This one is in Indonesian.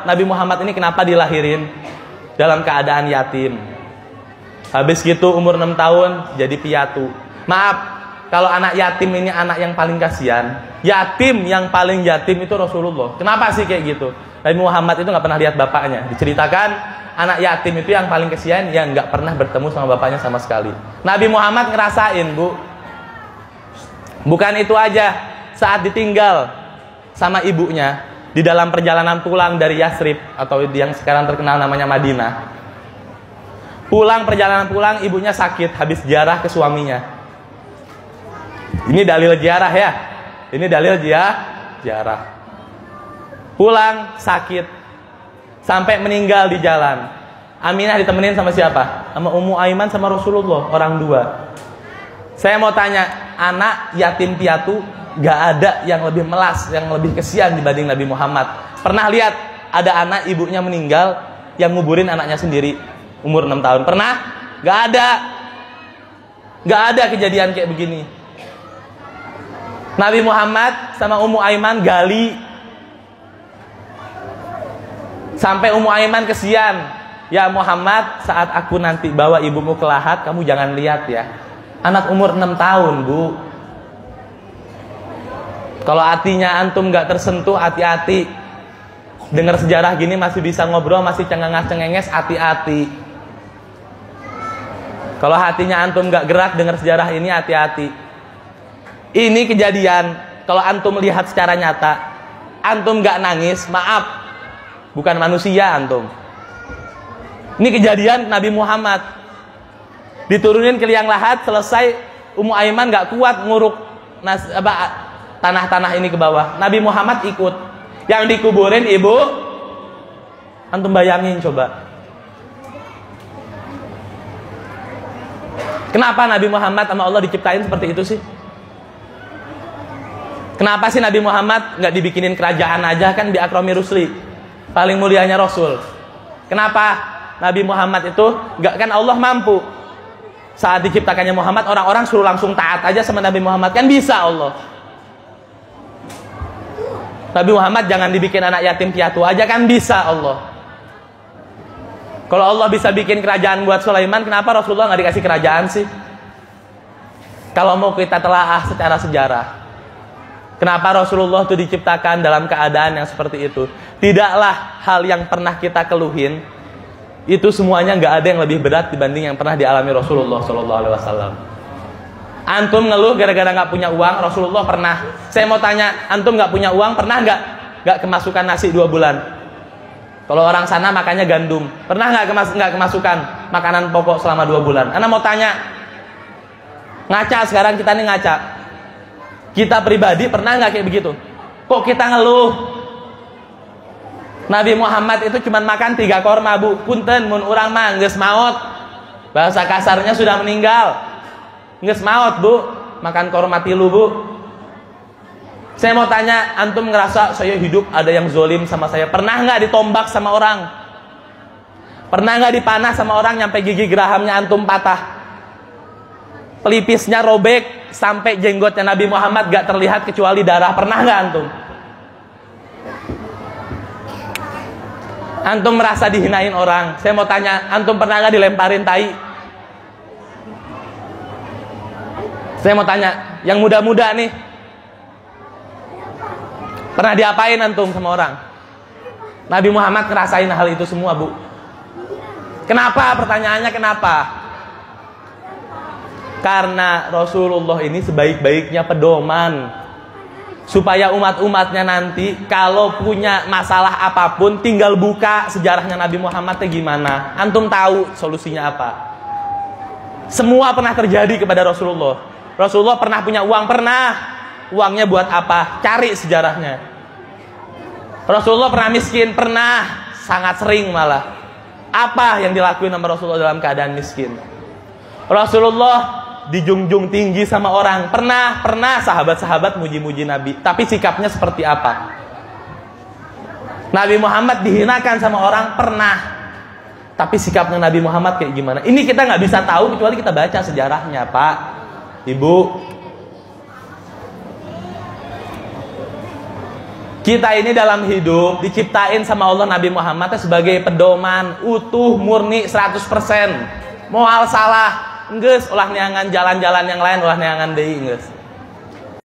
Nabi Muhammad ini kenapa dilahirin dalam keadaan yatim. Habis gitu umur 6 tahun jadi piatu. Maaf, kalau anak yatim ini anak yang paling kasihan. Yatim yang paling yatim itu Rasulullah. Kenapa sih kayak gitu? Nabi Muhammad itu nggak pernah lihat bapaknya. Diceritakan anak yatim itu yang paling kasihan, yang nggak pernah bertemu sama bapaknya sama sekali. Nabi Muhammad ngerasain, Bu. Bukan itu aja, saat ditinggal sama ibunya di dalam perjalanan pulang dari Yasrib atau yang sekarang terkenal namanya Madinah. Perjalanan pulang ibunya sakit habis ziarah ke suaminya. Ini dalil ziarah ya. Ini dalil ziarah. Pulang sakit sampai meninggal di jalan. Aminah ditemenin sama siapa? Sama Ummu Aiman sama Rasulullah, orang dua. Saya mau tanya, anak yatim piatu gak ada yang lebih melas, yang lebih kesian dibanding Nabi Muhammad. Pernah lihat ada anak ibunya meninggal yang nguburin anaknya sendiri umur 6 tahun? Pernah? Gak ada. Gak ada kejadian kayak begini. Nabi Muhammad sama Ummu Aiman gali sampai Ummu Aiman kesian. Ya Muhammad, saat aku nanti bawa ibumu ke lahat, kamu jangan lihat ya. Anak umur 6 tahun, Bu. Kalau hatinya antum gak tersentuh, hati-hati. Dengar sejarah gini masih bisa ngobrol, masih cengenges, hati-hati. Kalau hatinya antum gak gerak dengar sejarah ini, hati-hati. Ini kejadian, kalau antum lihat secara nyata, antum gak nangis, maaf, bukan manusia antum. Ini kejadian Nabi Muhammad. Diturunin ke liang lahat, selesai Ummu Aiman gak kuat nguruk tanah-tanah ini ke bawah. Nabi Muhammad ikut. Yang dikuburin ibu, antum bayangin coba. Kenapa Nabi Muhammad sama Allah diciptain seperti itu sih? Kenapa sih Nabi Muhammad gak dibikinin kerajaan aja, kan di akrami rusli, paling mulianya Rasul? Kenapa Nabi Muhammad itu gak, kan Allah mampu. Saat diciptakannya Muhammad, orang-orang suruh langsung taat aja sama Nabi Muhammad, kan bisa Allah. Nabi Muhammad jangan dibikin anak yatim piatu aja, kan bisa Allah. Kalau Allah bisa bikin kerajaan buat Sulaiman, kenapa Rasulullah nggak dikasih kerajaan sih? Kalau mau kita telaah secara sejarah, kenapa Rasulullah itu diciptakan dalam keadaan yang seperti itu? Tidaklah hal yang pernah kita keluhin itu semuanya nggak ada yang lebih berat dibanding yang pernah dialami Rasulullah SAW. Antum ngeluh gara-gara nggak punya uang, Rasulullah pernah. Saya mau tanya, antum nggak punya uang, pernah nggak kemasukan nasi 2 bulan? Kalau orang sana makannya gandum, pernah nggak kemasukan makanan pokok selama 2 bulan? Anda mau tanya, ngaca sekarang kita nih ngaca. Kita pribadi pernah nggak kayak begitu? Kok kita ngeluh? Nabi Muhammad itu cuma makan 3 korma, Bu. Punten mun urang mah geus maot. Bahasa kasarnya sudah meninggal. Geus maot, Bu. Makan korma 3, Bu. Saya mau tanya, antum ngerasa saya hidup ada yang zolim sama saya? Pernah nggak ditombak sama orang? Pernah nggak dipanah sama orang nyampe gigi gerahamnya antum patah? Pelipisnya robek sampai jenggotnya Nabi Muhammad gak terlihat kecuali darah. Pernah nggak antum? Antum merasa dihinain orang. Saya mau tanya, antum pernah nggak dilemparin tai? Saya mau tanya, yang muda-muda nih, pernah diapain antum sama orang? Nabi Muhammad ngerasain hal itu semua, Bu. Kenapa? Pertanyaannya kenapa? Karena Rasulullah ini sebaik-baiknya pedoman, supaya umat-umatnya nanti kalau punya masalah apapun tinggal buka sejarahnya Nabi Muhammad gimana. Antum tahu solusinya apa. Semua pernah terjadi kepada Rasulullah. Rasulullah pernah punya uang, pernah. Uangnya buat apa? Cari sejarahnya. Rasulullah pernah miskin, pernah. Sangat sering malah. Apa yang dilakuin sama Rasulullah dalam keadaan miskin? Rasulullah dijunjung tinggi sama orang, pernah sahabat-sahabat muji-muji Nabi, tapi sikapnya seperti apa? Nabi Muhammad dihinakan sama orang, pernah, tapi sikapnya Nabi Muhammad kayak gimana? Ini kita nggak bisa tahu kecuali kita baca sejarahnya, Pak, Ibu. Kita ini dalam hidup diciptain sama Allah Nabi Muhammad sebagai pedoman utuh murni 100%. Moal salah, geus ulah neangan jalan-jalan yang lain, ulah neangan deui geus.